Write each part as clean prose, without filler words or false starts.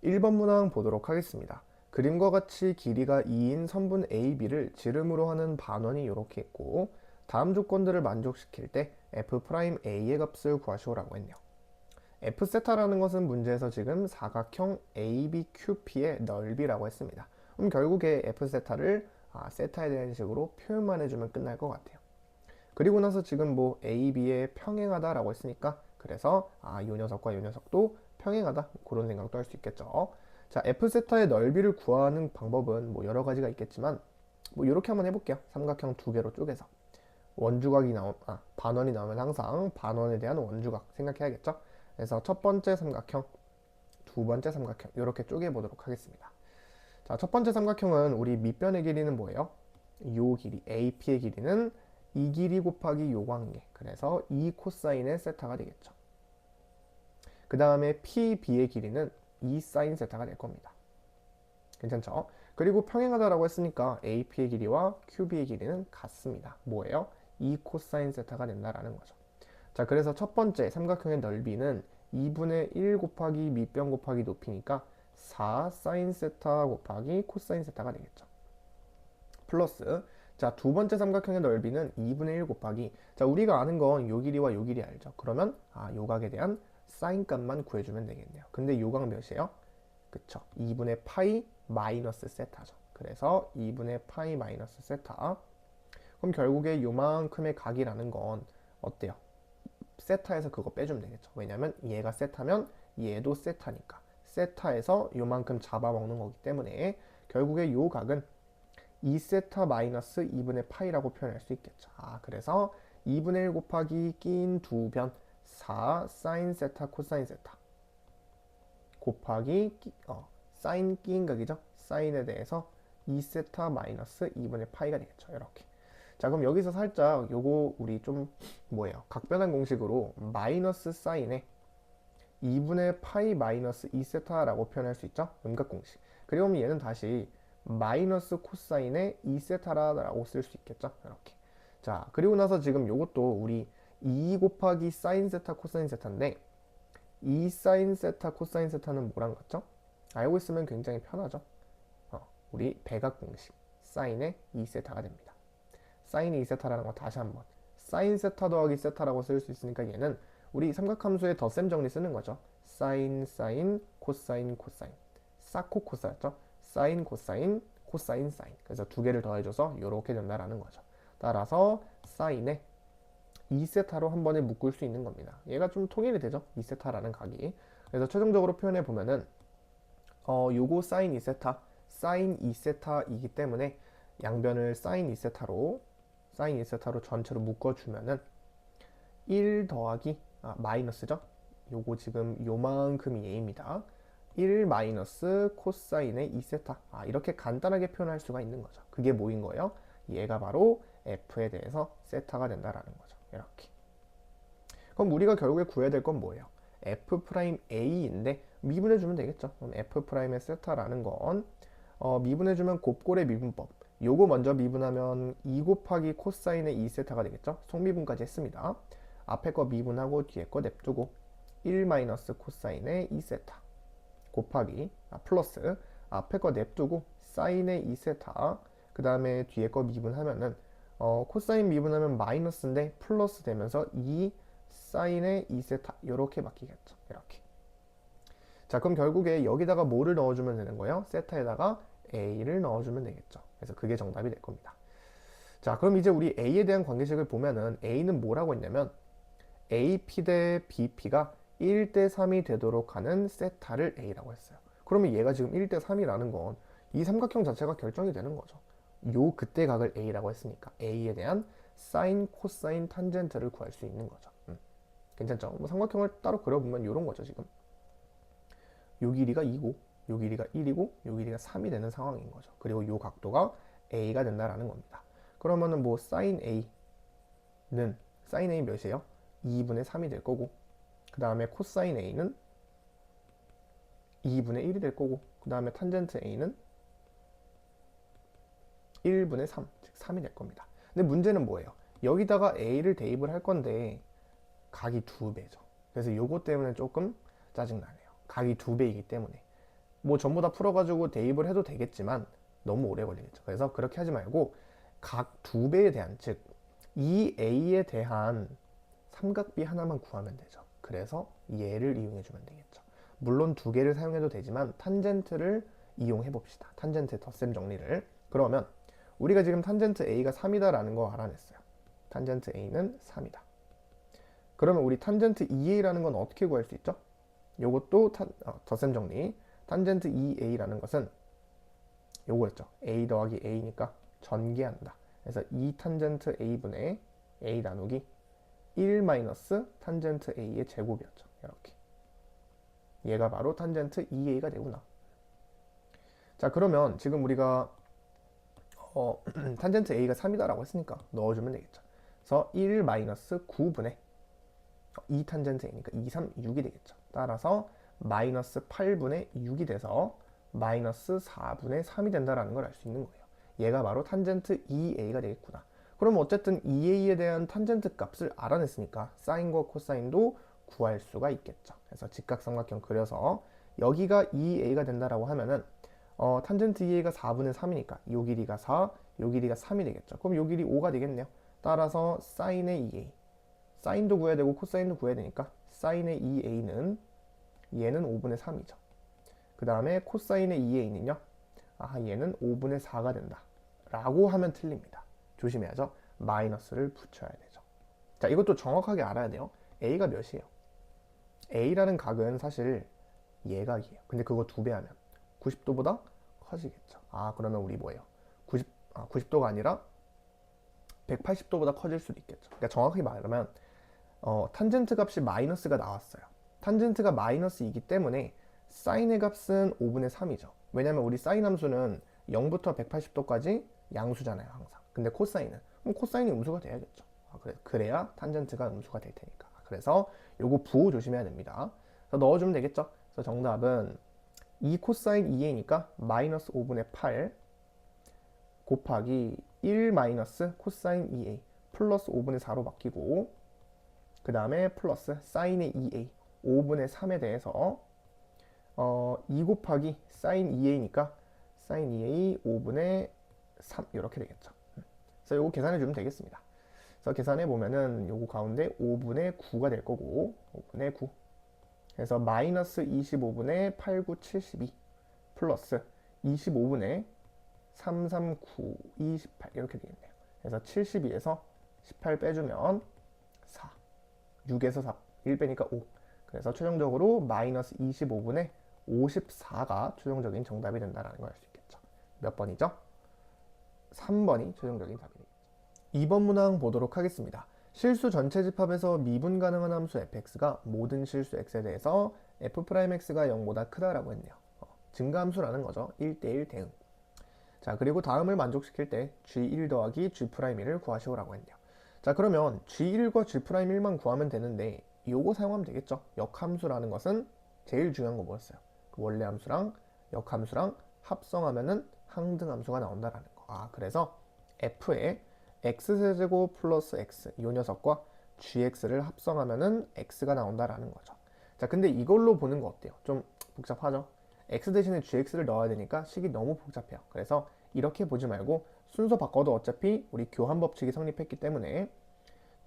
1번 문항 보도록 하겠습니다. 그림과 같이 길이가 2인 선분 AB를 지름으로 하는 반원이 이렇게 있고 다음 조건들을 만족시킬 때 F'A의 값을 구하시오라고 했네요. F세타라는 것은 문제에서 지금 사각형 ABQP의 넓이라고 했습니다. 그럼 결국에 F세타를 세타에 대한 식으로 표현만 해주면 끝날 것 같아요. 그리고 나서 지금 뭐 AB에 평행하다라고 했으니까 그래서 요 녀석과 요 녀석도 평행하다 그런 생각도 할 수 있겠죠. 자, F세타의 넓이를 구하는 방법은 뭐 여러 가지가 있겠지만 뭐 이렇게 한번 해볼게요. 삼각형 두 개로 쪼개서 반원이 나오면 항상 반원에 대한 원주각 생각해야겠죠. 그래서 첫 번째 삼각형, 두 번째 삼각형 이렇게 쪼개 보도록 하겠습니다. 자, 첫 번째 삼각형은 우리 밑변의 길이는 뭐예요? 요 길이 AP의 길이는 이 길이 곱하기 요 관계, 그래서 2 코사인의 세타가 되겠죠. 그 다음에 PB의 길이는 2 사인 세타가 될 겁니다. 괜찮죠? 그리고 평행하다라고 했으니까 AP의 길이와 QB의 길이는 같습니다. 뭐예요? 2 코사인 세타가 된다라는 거죠. 자, 그래서 첫 번째 삼각형의 넓이는 2분의 1 곱하기 밑변 곱하기 높이니까 4 사인 세타 곱하기 코사인 세타가 되겠죠. 플러스, 자, 두 번째 삼각형의 넓이는 2분의 1 곱하기, 자, 우리가 아는 건 요 길이와 요 길이 알죠. 그러면 요 각에 대한 사인 값만 구해주면 되겠네요. 근데 요 각 몇이에요? 그쵸, 2분의 파이 마이너스 세타죠. 그래서 2분의 파이 마이너스 세타. 그럼 결국에 요만큼의 각이라는 건 어때요? 세타에서 그거 빼주면 되겠죠. 왜냐면 얘가 세타면 얘도 세타니까 세타에서 요만큼 잡아먹는 거기 때문에 결국에 요 각은 2세타 마이너스 2분의 파이라고 표현할 수 있겠죠. 그래서 2분의 1 곱하기 낀 두 변 4 사인 세타 코사인 세타 곱하기 사인 끼인 각이죠. 사인에 대해서 2세타 마이너스 2분의 파이가 되겠죠. 이렇게. 자, 그럼 여기서 살짝 요거 우리 좀 뭐예요? 각변환 공식으로 마이너스 사인에 2분의 파이 마이너스 2세타라고 표현할 수 있죠? 음각 공식. 그리고 얘는 다시 마이너스 코사인에 2세타라고 쓸 수 있겠죠? 이렇게. 자, 그리고 나서 지금 요것도 우리 2 곱하기 사인 세타 코사인 세타인데 2 사인 세타 코사인 세타는 뭐랑 같죠? 알고 있으면 굉장히 편하죠? 우리 배각 공식. 사인에 2세타가 됩니다. 사인 2세타라는 거 다시 한번 사인 세타 더하기 세타라고 쓸 수 있으니까 얘는 우리 삼각함수의 덧셈 정리 쓰는 거죠. 사인 사인 코사인 코사인 사코 코사였죠. 사인 코사인 코사인 사인, 그래서 두 개를 더해줘서 이렇게 된다라는 거죠. 따라서 사인에 2세타로 한 번에 묶을 수 있는 겁니다. 얘가 좀 통일이 되죠. 2세타라는 각이. 그래서 최종적으로 표현해 보면은 요거 사인 2세타 사인 2세타이기 때문에 양변을 사인 2세타로 전체로 묶어주면은 1 더하기 마이너스죠. 요거 지금 요만큼이 a입니다. 1 마이너스 코사인의 2세타, 이렇게 간단하게 표현할 수가 있는 거죠. 그게 뭐인 거예요? 얘가 바로 f에 대해서 세타가 된다라는 거죠. 이렇게. 그럼 우리가 결국에 구해야 될 건 뭐예요? f'a인데 미분해주면 되겠죠. 그럼 f'의 세타라는 건 미분해주면 곱골의 미분법, 요거 먼저 미분하면 2 곱하기 코사인의 2세타가 되겠죠. 속미분까지 했습니다. 앞에 거 미분하고 뒤에 거 냅두고 1 마이너스 코사인의 2세타 곱하기 플러스 앞에 거 냅두고 사인의 2세타, 그 다음에 뒤에 거 미분하면은 코사인 미분하면 마이너스인데 플러스 되면서 2 사인의 2세타 이렇게 바뀌겠죠. 이렇게. 자, 그럼 결국에 여기다가 뭐를 넣어주면 되는 거예요? 세타에다가 a를 넣어주면 되겠죠. 그래서 그게 정답이 될 겁니다. 자, 그럼 이제 우리 a에 대한 관계식을 보면은 a는 뭐라고 했냐면 AP 대 BP가 1대 3이 되도록 하는 세타를 a라고 했어요. 그러면 얘가 지금 1대 3이라는 건 이 삼각형 자체가 결정이 되는 거죠. 요 그때 각을 a라고 했으니까 a에 대한 사인, 코사인, 탄젠트를 구할 수 있는 거죠. 괜찮죠? 뭐 삼각형을 따로 그려보면 이런 거죠. 지금 요 길이가 2고 요 길이가 1이고 요 길이가 3이 되는 상황인 거죠. 그리고 요 각도가 a가 된다라는 겁니다. 그러면은 뭐 사인 a 몇이에요? 2분의 3이 될 거고, 그 다음에 코사인 a는 2분의 1이 될 거고, 그 다음에 탄젠트 a는 1분의 3, 즉 3이 될 겁니다. 근데 문제는 뭐예요? 여기다가 a를 대입을 할 건데 각이 2배죠. 그래서 요거 때문에 조금 짜증나네요. 각이 2배이기 때문에 뭐 전부 다 풀어가지고 대입을 해도 되겠지만 너무 오래 걸리겠죠. 그래서 그렇게 하지 말고 각 두 배에 대한, 즉 2a에 대한 삼각비 하나만 구하면 되죠. 그래서 얘를 이용해 주면 되겠죠. 물론 두 개를 사용해도 되지만 탄젠트를 이용해 봅시다. 탄젠트 덧셈 정리를. 그러면 우리가 지금 탄젠트 a가 3이다라는 거 알아냈어요. 탄젠트 a는 3이다. 그러면 우리 탄젠트 2a라는 건 어떻게 구할 수 있죠? 요것도 덧셈 정리. 탄젠트 2a라는 것은 요거였죠. a 더하기 a니까 전개한다. 그래서 2 탄젠트 a분의 a 나누기 1 마이너스 탄젠트 a의 제곱이었죠. 이렇게. 얘가 바로 탄젠트 2a가 되구나. 자, 그러면 지금 우리가 탄젠트 a가 3이다라고 했으니까 넣어주면 되겠죠. 그래서 1 마이너스 9분의 2 탄젠트 a니까 2, 3, 6이 되겠죠. 따라서 마이너스 8분의 6이 돼서 마이너스 4분의 3이 된다라는 걸 알 수 있는 거예요. 얘가 바로 탄젠트 2a가 되겠구나. 그럼 어쨌든 2a에 대한 탄젠트 값을 알아냈으니까 사인과 코사인도 구할 수가 있겠죠. 그래서 직각삼각형 그려서 여기가 2a가 된다라고 하면은 탄젠트 2a가 4분의 3이니까 요 길이가 4, 요 길이가 3이 되겠죠. 그럼 요 길이 5가 되겠네요. 따라서 사인의 2a, 사인도 구해야 되고 코사인도 구해야 되니까 사인의 2a는 얘는 5분의 3이죠. 그 다음에 코사인의 2a는요. 얘는 5분의 4가 된다. 라고 하면 틀립니다. 조심해야죠. 마이너스를 붙여야 되죠. 자, 이것도 정확하게 알아야 돼요. a가 몇이에요? a라는 각은 사실 예각이에요. 근데 그거 2배 하면 90도보다 커지겠죠. 그러면 우리 뭐예요? 90도가 아니라 180도보다 커질 수도 있겠죠. 그러니까 정확하게 말하면 탄젠트 값이 마이너스가 나왔어요. 탄젠트가 마이너스이기 때문에 사인의 값은 5분의 3이죠. 왜냐면 우리 사인 함수는 0부터 180도까지 양수잖아요, 항상. 근데 코사인은? 그럼 코사인이 음수가 돼야겠죠. 그래야 탄젠트가 음수가 될 테니까. 그래서 요거 부호 조심해야 됩니다. 그래서 넣어주면 되겠죠. 그래서 정답은 2 코사인 2a니까 마이너스 5분의 8 곱하기 1 마이너스 코사인 2a 플러스 5분의 4로 바뀌고, 그 다음에 플러스 사인의 2a 5분의 3에 대해서 2 곱하기 사인 2a니까 사인 2a 5분의 3 이렇게 되겠죠. 그래서 요거 계산해 주면 되겠습니다. 그래서 계산해 보면은 요거 가운데 5분의 9가 될 거고 5분의 9. 그래서 마이너스 25분의 8, 9, 72 플러스 25분의 3, 3, 9, 28 이렇게 되겠네요. 그래서 72에서 18 빼주면 4, 6에서 4, 1 빼니까 5. 그래서 최종적으로 마이너스 25분의 54가 최종적인 정답이 된다는 걸 알 수 있겠죠. 몇 번이죠? 3번이 최종적인 답이 되겠죠. 2번 문항 보도록 하겠습니다. 실수 전체 집합에서 미분 가능한 함수 fx가 모든 실수 x에 대해서 f'x가 0보다 크다라고 했네요. 증가함수라는 거죠. 1대1 대응. 자, 그리고 다음을 만족시킬 때 g1 더하기 g'1을 구하시오라고 했네요. 자, 그러면 g1과 g'1만 구하면 되는데 요거 사용하면 되겠죠. 역함수라는 것은 제일 중요한 거 뭐였어요? 그 원래 함수랑 역함수랑 합성하면은 항등함수가 나온다라는 거. 그래서 f에 x세제곱 플러스 x 이 녀석과 gx를 합성하면은 x가 나온다라는 거죠. 자, 근데 이걸로 보는 거 어때요? 좀 복잡하죠? x 대신에 gx를 넣어야 되니까 식이 너무 복잡해요. 그래서 이렇게 보지 말고 순서 바꿔도 어차피 우리 교환 법칙이 성립했기 때문에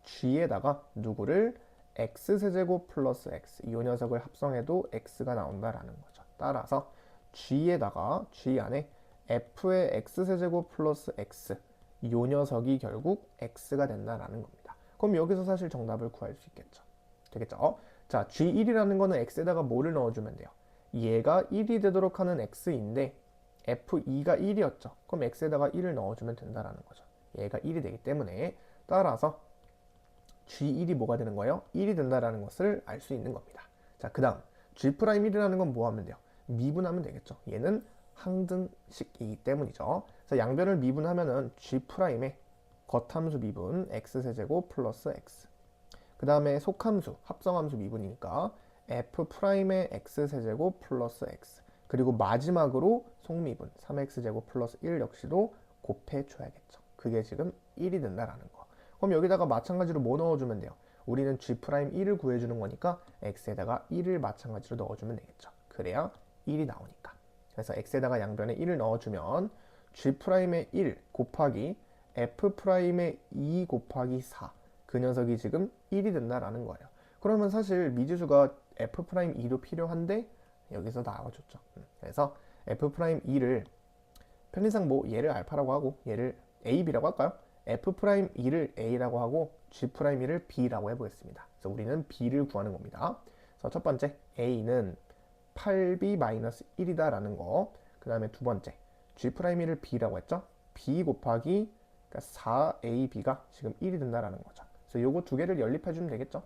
g에다가 누구를 x세제곱 플러스 x 이 녀석을 합성해도 x가 나온다라는 거죠. 따라서 g에다가 g 안에 f의 x세제곱 플러스 x 이 녀석이 결국 x가 된다라는 겁니다. 그럼 여기서 사실 정답을 구할 수 있겠죠. 되겠죠? 자, g1이라는 거는 x에다가 뭐를 넣어주면 돼요? 얘가 1이 되도록 하는 x인데 f2가 1이었죠. 그럼 x에다가 1을 넣어주면 된다라는 거죠. 얘가 1이 되기 때문에 따라서 g1이 뭐가 되는 거예요? 1이 된다라는 것을 알 수 있는 겁니다. 자, 그 다음 g'1이라는 건 뭐 하면 돼요? 미분하면 되겠죠. 얘는 항등식이기 때문이죠. 그래서 양변을 미분하면은 g'의 겉함수 미분 x세제곱 플러스 x, 그 다음에 속함수 합성함수 미분이니까 f'의 x세제곱 플러스 x, 그리고 마지막으로 속미분 3x제곱 플러스 1 역시도 곱해줘야겠죠. 그게 지금 1이 된다라는 거. 그럼 여기다가 마찬가지로 뭐 넣어주면 돼요? 우리는 g'1을 구해주는 거니까 x에다가 1을 마찬가지로 넣어주면 되겠죠. 그래야 1이 나오니까. 그래서 x에다가 양변에 1을 넣어주면 g'의 1 곱하기 f'의 2 곱하기 4 그 녀석이 지금 1이 된다라는 거예요. 그러면 사실 미지수가 f'2도 필요한데 여기서 나와줬죠. 그래서 f'2를 편의상 뭐 얘를 알파라고 하고 얘를 a, b라고 할까요? f'2를 a라고 하고 g'2를 b라고 해보겠습니다. 그래서 우리는 b를 구하는 겁니다. 그래서 첫 번째 a는 8b-1이다 라는 거. 그 다음에 두 번째 g'1을 b라고 했죠. b 곱하기 그러니까 4ab가 지금 1이 된다라는 거죠. 그래서 요거 두 개를 연립해주면 되겠죠.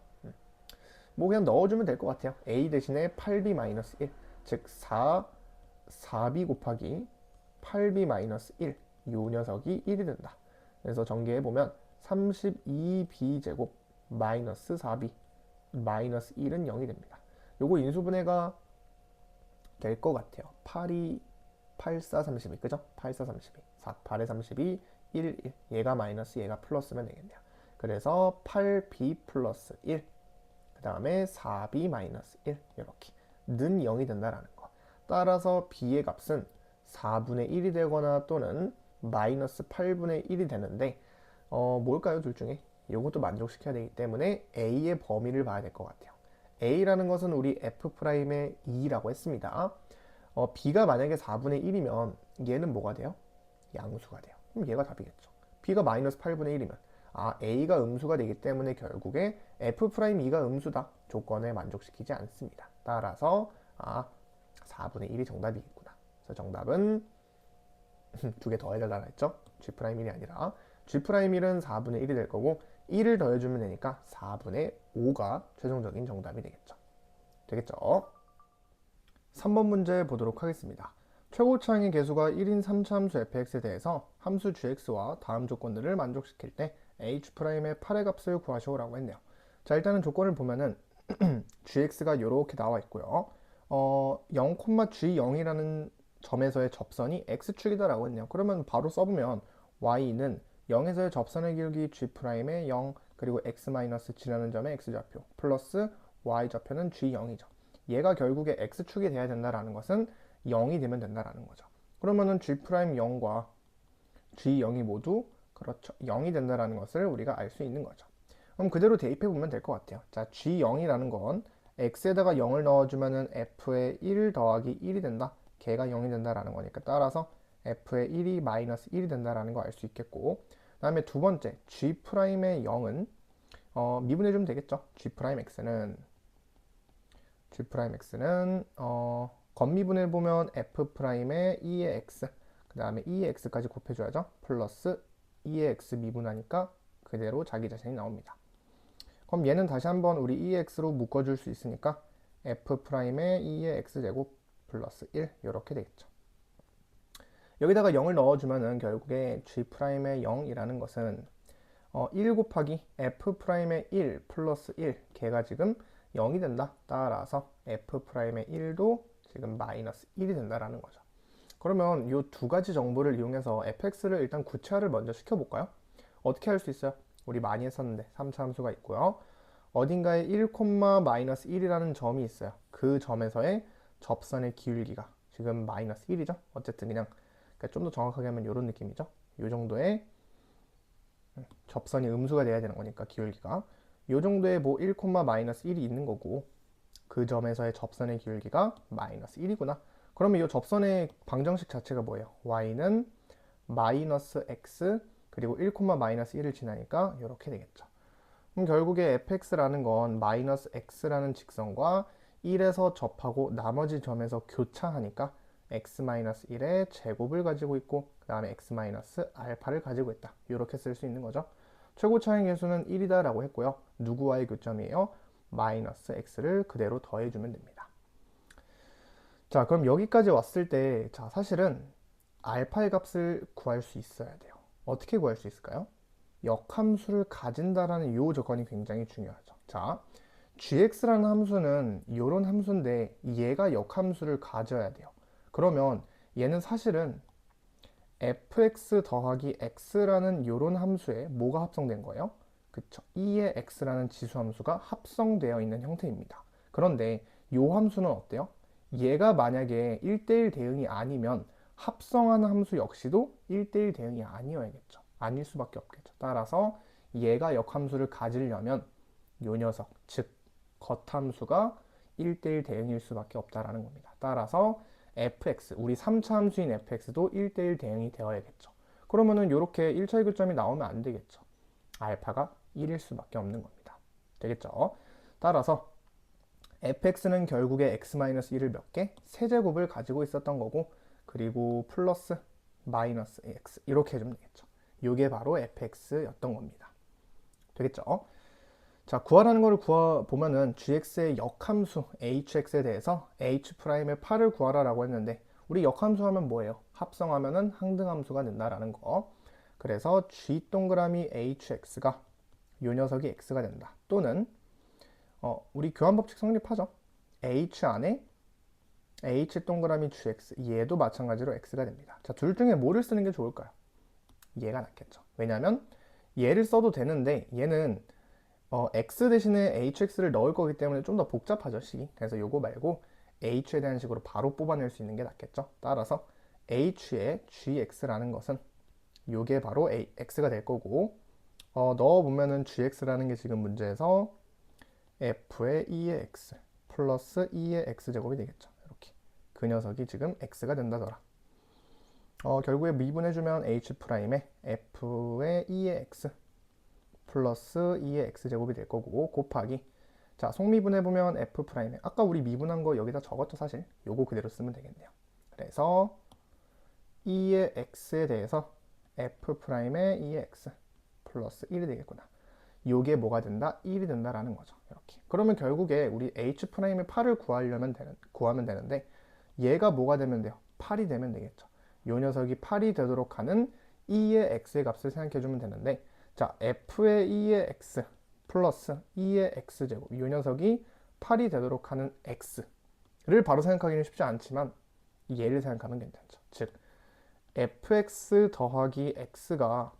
뭐 그냥 넣어주면 될 것 같아요. a 대신에 8b-1 즉 4b 곱하기 8b-1 요 녀석이 1이 된다. 그래서 전개해보면 32b제곱 마이너스 4b 마이너스 1은 0이 됩니다. 요거 인수분해가 될 것 같아요. 8이 8, 4, 32 그죠? 8, 4, 32 4, 8에 32 1, 1 얘가 마이너스 얘가 플러스면 되겠네요. 그래서 8b 플러스 1 그 다음에 4b 마이너스 1 이렇게 는 0이 된다라는 거. 따라서 b의 값은 4분의 1이 되거나 또는 마이너스 8분의 1이 되는데 뭘까요? 둘 중에 이것도 만족시켜야 되기 때문에 a의 범위를 봐야 될 것 같아요. a라는 것은 우리 f'의 2라고 했습니다. b가 만약에 4분의 1이면 얘는 뭐가 돼요? 양수가 돼요. 그럼 얘가 답이겠죠. b가 마이너스 8분의 1이면 a가 음수가 되기 때문에 결국에 f'2가 음수다 조건에 만족시키지 않습니다. 따라서 4분의 1이 정답이겠구나. 그래서 정답은 두 개 더해달라 했죠. g'1이 아니라 g'1은 4분의 1이 될 거고 1을 더해주면 되니까 4분의 5가 최종적인 정답이 되겠죠. 되겠죠? 3번 문제 보도록 하겠습니다. 최고차항의 개수가 1인 3차 함수 fx에 대해서 함수 gx와 다음 조건들을 만족시킬 때 h'의 8의 값을 구하시오라고 했네요. 자, 일단은 조건을 보면은 gx가 이렇게 나와 있고요. 0,g0이라는 점에서의 접선이 x축이다라고 했네요. 그러면 바로 써보면 y는 0에서의 접선의 길기 g'의 0 그리고 x-g라는 점의 x좌표 플러스 y좌표는 g0이죠. 얘가 결국에 x축이 돼야 된다라는 것은 0이 되면 된다라는 거죠. 그러면은 g'0과 g0이 모두 그렇죠. 0이 된다라는 것을 우리가 알 수 있는 거죠. 그럼 그대로 대입해 보면 될 것 같아요. 자, g0이라는 건 x에다가 0을 넣어주면은 f의 1 더하기 1이 된다. 걔가 0이 된다라는 거니까 따라서 f의 1이 마이너스 1이 된다라는 거 알 수 있겠고 그 다음에 두 번째 g'의 0은 미분해주면 되겠죠. g'x는 겉미분해 보면 f'의 2의 x 그 다음에 2의 x까지 곱해줘야죠. 플러스 2의 x 미분하니까 그대로 자기 자신이 나옵니다. 그럼 얘는 다시 한번 우리 2의 x로 묶어줄 수 있으니까 f'의 2의 x제곱 플러스 1 이렇게 되겠죠. 여기다가 0을 넣어주면은 결국에 g'의 0이라는 것은 1 곱하기 f'의 1 플러스 1 걔가 지금 0이 된다. 따라서 f'의 1도 지금 마이너스 1이 된다라는 거죠. 그러면 이 두 가지 정보를 이용해서 fx를 일단 구체화를 먼저 시켜볼까요? 어떻게 할 수 있어요? 우리 많이 했었는데 3차 함수가 있고요. 어딘가에 1, 마이너스 1이라는 점이 있어요. 그 점에서의 접선의 기울기가 지금 마이너스 1이죠. 어쨌든 그냥 그러니까 좀 더 정확하게 하면 이런 느낌이죠. 이 정도의 접선이 음수가 돼야 되는 거니까 기울기가 이 정도의 뭐 1, 마이너스 1이 있는 거고 그 점에서의 접선의 기울기가 마이너스 1이구나. 그러면 이 접선의 방정식 자체가 뭐예요? y는 마이너스 x 그리고 1, 마이너스 1을 지나니까 이렇게 되겠죠. 그럼 결국에 fx라는 건 마이너스 x라는 직선과 1에서 접하고 나머지 점에서 교차하니까 x-1의 제곱을 가지고 있고 그 다음에 x-알파를 가지고 있다. 이렇게 쓸 수 있는 거죠. 최고차항의 개수는 1이다 라고 했고요. 누구와의 교점이에요? 마이너스 x를 그대로 더해주면 됩니다. 자, 그럼 여기까지 왔을 때 자, 사실은 알파의 값을 구할 수 있어야 돼요. 어떻게 구할 수 있을까요? 역함수를 가진다라는 이 조건이 굉장히 중요하죠. 자, gx라는 함수는 이런 함수인데 얘가 역함수를 가져야 돼요. 그러면 얘는 사실은 fx 더하기 x라는 이런 함수에 뭐가 합성된 거예요? 그쵸. 2의 x라는 지수함수가 합성되어 있는 형태입니다. 그런데 이 함수는 어때요? 얘가 만약에 1대1 대응이 아니면 합성하는 함수 역시도 1대1 대응이 아니어야겠죠. 아닐 수밖에 없겠죠. 따라서 얘가 역함수를 가지려면 요 녀석, 즉 겉함수가 1대1 대응일 수밖에 없다라는 겁니다. 따라서 fx, 우리 3차 함수인 fx도 1대1 대응이 되어야겠죠. 그러면은 이렇게 1차 이교점이 나오면 안 되겠죠. 알파가 1일 수밖에 없는 겁니다. 되겠죠? 따라서 fx는 결국에 x-1을 몇 개? 세제곱을 가지고 있었던 거고, 그리고 플러스 마이너스 x 이렇게 해주면 되겠죠. 이게 바로 fx였던 겁니다. 되겠죠? 자, 구하라는 거를 보면은 gx의 역함수 hx에 대해서 h'의 8을 구하라라고 했는데, 우리 역함수 하면 뭐예요? 합성하면은 항등함수가 된다라는 거. 그래서 g 동그라미 hx가 요 녀석이 x가 된다. 또는 우리 교환법칙 성립하죠. h 안에 h 동그라미 gx, 얘도 마찬가지로 x가 됩니다. 자, 둘 중에 뭐를 쓰는 게 좋을까요? 얘가 낫겠죠. 왜냐면 얘를 써도 되는데 얘는 x 대신에 hx를 넣을 거기 때문에 좀 더 복잡하죠, 식이. 그래서 요거 말고 h에 대한 식으로 바로 뽑아낼 수 있는 게 낫겠죠. 따라서 h의 gx라는 것은 요게 바로 x가 될 거고, 넣어보면은 gx라는 게 지금 문제에서 f의 2의 x 플러스 2의 x제곱이 되겠죠. 이렇게 그 녀석이 지금 x가 된다더라. 결국에 미분해주면 h'의 f의 2의 x 플러스 2의 x제곱이 될 거고, 곱하기, 자, 속미분해보면 f'의, 아까 우리 미분한 거 여기다 적었죠, 사실. 요거 그대로 쓰면 되겠네요. 그래서 2의 x에 대해서 f'의 2의 x 플러스 1이 되겠구나. 요게 뭐가 된다? 1이 된다라는 거죠. 이렇게. 그러면 결국에 우리 h'의 8을 구하면 되는데, 얘가 뭐가 되면 돼요? 8이 되면 되겠죠. 요 녀석이 8이 되도록 하는 2의 x의 값을 생각해 주면 되는데, 자, f의 2의 x 플러스 2의 x제곱, 이 녀석이 8이 되도록 하는 x를 바로 생각하기는 쉽지 않지만 얘를 생각하면 괜찮죠. 즉 fx 더하기 x가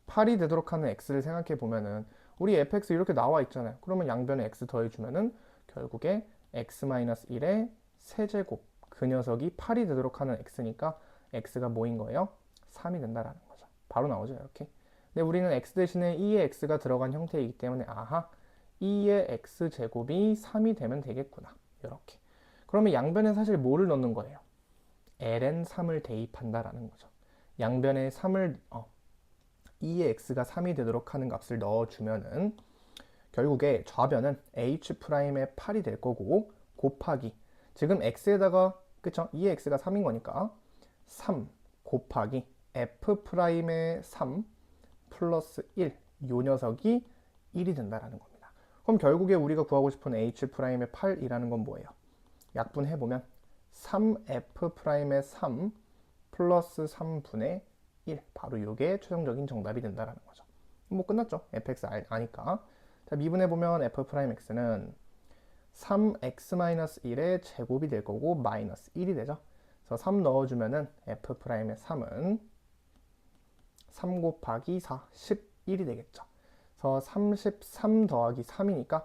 8이 되도록 하는 x를 생각해 보면은 우리 fx 이렇게 나와 있잖아요. 그러면 양변에 x 더해주면은 결국에 x-1의 세제곱, 그 녀석이 8이 되도록 하는 x니까 x가 뭐인 거예요? 3이 된다라는 거죠. 바로 나오죠, 이렇게. 근데 우리는 x 대신에 2의 x가 들어간 형태이기 때문에, 아하, 2의 x제곱이 3이 되면 되겠구나. 이렇게. 그러면 양변에 사실 뭐를 넣는 거예요? ln 3을 대입한다라는 거죠. 양변에 2의 x가 3이 되도록 하는 값을 넣어주면은 결국에 좌변은 h'의 8이 될 거고, 곱하기, 지금 x에다가, 그쵸? 2의 x가 3인 거니까 3 곱하기 f'의 3 플러스 1, 요 녀석이 1이 된다라는 겁니다. 그럼 결국에 우리가 구하고 싶은 h'의 8이라는 건 뭐예요? 약분해보면 3f'의 3 플러스 3분의 1, 바로 요게 최종적인 정답이 된다라는 거죠. 뭐 끝났죠? fx 아니까. 자, 미분해보면 f'x는 3x-1의 제곱이 될 거고 마이너스 1이 되죠. 그래서 3 넣어주면은 f'의 3은 3 곱하기 4, 11이 되겠죠. 그래서 33 더하기 3이니까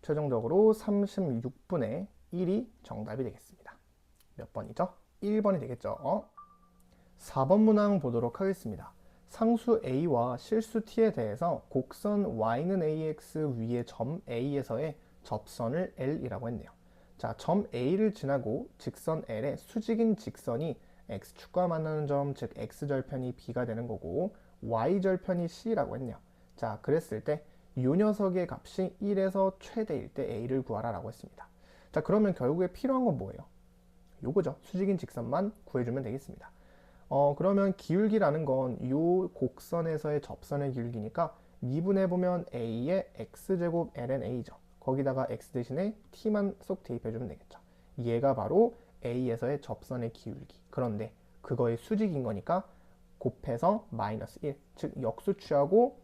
최종적으로 36분의 1이 정답이 되겠습니다. 몇 번이죠? 1번이 되겠죠. 4번 문항 보도록 하겠습니다. 상수 a와 실수 t에 대해서 곡선 y는 ax 위의 점 a에서의 접선을 l이라고 했네요. 자, 점 a를 지나고 직선 l의 수직인 직선이 x축과 만나는 점, 즉 x절편이 b가 되는 거고 y절편이 c라고 했네요. 자, 그랬을 때 이 녀석의 값이 1에서 최대일 때 a를 구하라 라고 했습니다. 자, 그러면 결국에 필요한 건 뭐예요? 요거죠. 수직인 직선만 구해주면 되겠습니다. 그러면 기울기라는 건 이 곡선에서의 접선의 기울기니까 미분해보면 a의 x제곱 ln a죠. 거기다가 x 대신에 t만 쏙 대입해주면 되겠죠. 얘가 바로 a에서의 접선의 기울기. 그런데 그거의 수직인 거니까 곱해서 마이너스 1, 즉 역수 취하고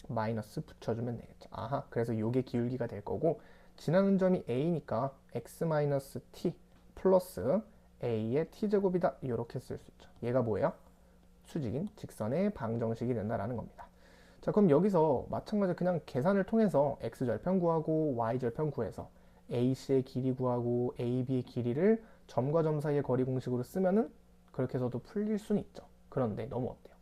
마이너스 붙여주면 되겠죠. 아하, 그래서 요게 기울기가 될 거고, 지나는 점이 a니까 x-t 플러스 a의 t제곱이다, 이렇게 쓸 수 있죠. 얘가 뭐예요? 수직인 직선의 방정식이 된다라는 겁니다. 자, 그럼 여기서 마찬가지로 그냥 계산을 통해서 x절편 구하고 y절편 구해서 AC의 길이 구하고 AB의 길이를 점과 점 사이의 거리 공식으로 쓰면은 그렇게 해서도 풀릴 수는 있죠. 그런데 너무 어때요?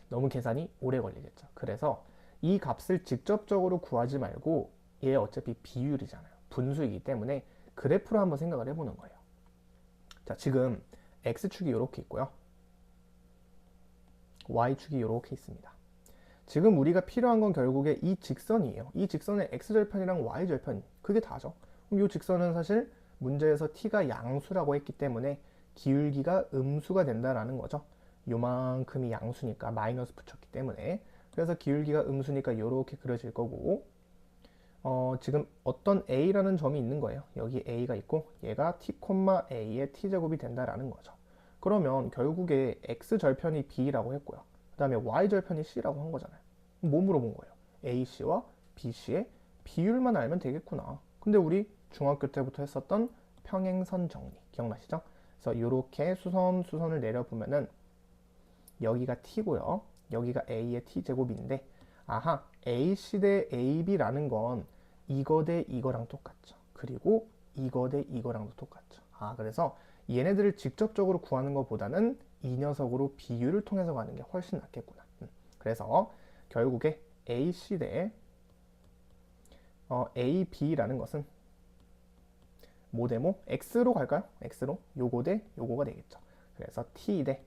너무 계산이 오래 걸리겠죠. 그래서 이 값을 직접적으로 구하지 말고 얘 어차피 비율이잖아요. 분수이기 때문에 그래프로 한번 생각을 해보는 거예요. 자, 지금 x축이 이렇게 있고요. y축이 이렇게 있습니다. 지금 우리가 필요한 건 결국에 이 직선이에요. 이 직선의 x절편이랑 y절편, 그게 다죠. 그럼 이 직선은 사실 문제에서 t가 양수라고 했기 때문에 기울기가 음수가 된다라는 거죠. 요만큼이 양수니까 마이너스 붙였기 때문에. 그래서 기울기가 음수니까 이렇게 그려질 거고, 지금 어떤 a라는 점이 있는 거예요. 여기 a가 있고 얘가 t, a의 t제곱이 된다라는 거죠. 그러면 결국에 x절편이 b라고 했고요. 그 다음에 y절편이 c라고 한 거잖아요. 뭐 물어본 거예요? AC와 BC의 비율만 알면 되겠구나. 근데 우리 중학교 때부터 했었던 평행선 정리 기억나시죠? 그래서 이렇게 수선을 내려보면은 여기가 t고요. 여기가 a의 t제곱인데 아하, AC 대 AB라는 건 이거 대 이거랑 똑같죠. 그리고 이거 대 이거랑도 똑같죠. 아, 그래서 얘네들을 직접적으로 구하는 것보다는 이 녀석으로 비율을 통해서 가는 게 훨씬 낫겠구나. 그래서 결국에 AC 대 AB라는 것은 뭐 대 뭐? X로 갈까요? X로 요거 대 요거가 되겠죠. 그래서 T 대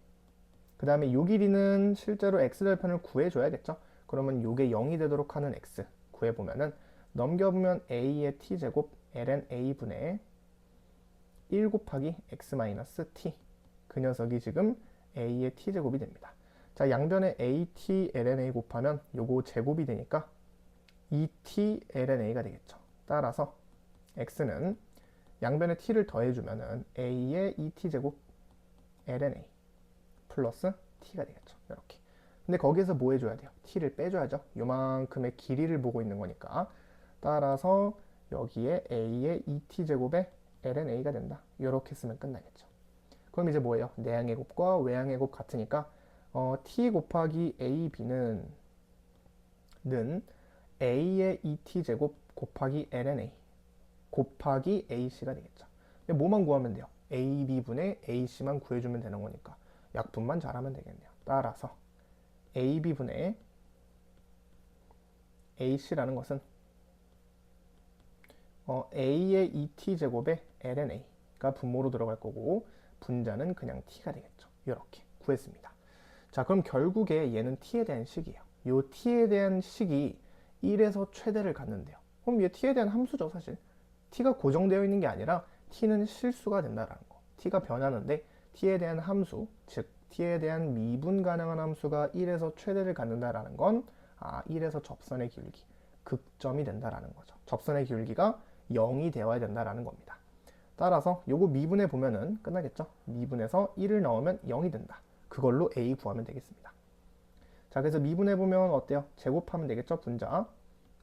그 다음에 요 길이는 실제로 X절편을 구해줘야겠죠. 그러면 요게 0이 되도록 하는 X 구해보면은 넘겨보면 A의 T제곱 ln A분의 1 곱하기 X 마이너스 T 그 녀석이 지금 A의 T제곱이 됩니다. 자, 양변에 AT ln A 곱하면 요거 제곱이 되니까 ET ln A가 되겠죠. 따라서 X는 양변에 T를 더해주면은 A의 ET제곱 ln A 플러스 T가 되겠죠. 이렇게. 근데 거기에서 뭐 해줘야 돼요? T를 빼줘야죠. 요만큼의 길이를 보고 있는 거니까. 따라서 여기에 A의 ET제곱에 ln A가 된다. 이렇게 쓰면 끝나겠죠. 그럼 이제 뭐예요? 내항의 곱과 외항의 곱 같으니까 T 곱하기 AB는 A의 ET제곱 곱하기 ln A 곱하기 AC가 되겠죠. 근데 뭐만 구하면 돼요? AB분의 AC만 구해주면 되는 거니까 약분만 잘하면 되겠네요. 따라서 AB분의 AC라는 것은 A의 ET제곱에 ln A가 분모로 들어갈 거고 분자는 그냥 T가 되겠죠. 이렇게 구했습니다. 자, 그럼 결국에 얘는 T에 대한 식이에요. 이 T에 대한 식이 1에서 최대를 갖는데요. 그럼 얘 T에 대한 함수죠, 사실. T가 고정되어 있는 게 아니라 T는 실수가 된다는 거. T가 변하는데 T에 대한 함수, 즉 T에 대한 미분 가능한 함수가 1에서 최대를 갖는다라는 건 1에서 접선의 기울기, 극점이 된다라는 거죠. 접선의 기울기가 0이 되어야 된다라는 겁니다. 따라서 요거 미분해 보면은 끝나겠죠? 미분해서 1을 넣으면 0이 된다. 그걸로 A 구하면 되겠습니다. 자, 그래서 미분해 보면 어때요? 제곱하면 되겠죠? 분자,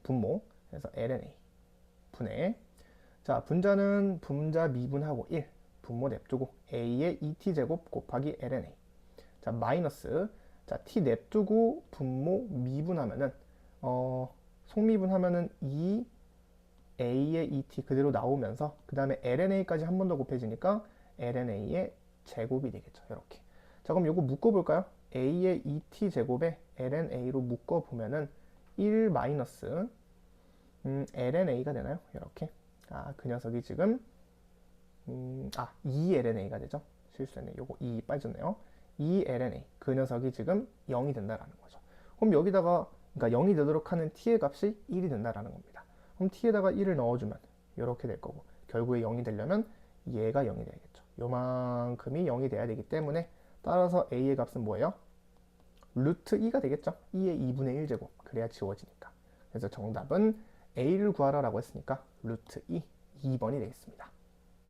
분모. 그래서 ln A 분해. 자, 분자는 분자 미분하고 1, 분모 냅두고 A의 ET제곱 곱하기 ln A. 자, 마이너스. 자, T 냅두고 분모 미분하면은 속미분하면은 2 A의 ET 그대로 나오면서 그 다음에 ln A까지 한 번 더 곱해지니까 ln A의 제곱이 되겠죠. 이렇게. 자, 그럼 요거 묶어볼까요? A의 ET 제곱에 ln A로 묶어보면은 1 마이너스 ln A가 되나요? 이렇게. 그 녀석이 지금 2 ln A가 되죠. 실수했네. 요거 2 빠졌네요. 2 ln A 그 녀석이 지금 0이 된다라는 거죠. 그럼 여기다가 그러니까 0이 되도록 하는 t의 값이 1이 된다라는 겁니다. 그럼 t에다가 1을 넣어주면 이렇게 될 거고 결국에 0이 되려면 얘가 0이 되겠죠. 요만큼이 0이 돼야 되기 때문에 따라서 a의 값은 뭐예요? 루트 2가 되겠죠. 2의 2분의 1제곱 그래야 지워지니까. 그래서 정답은 a를 구하라 라고 했으니까 루트 2 2번이 되겠습니다.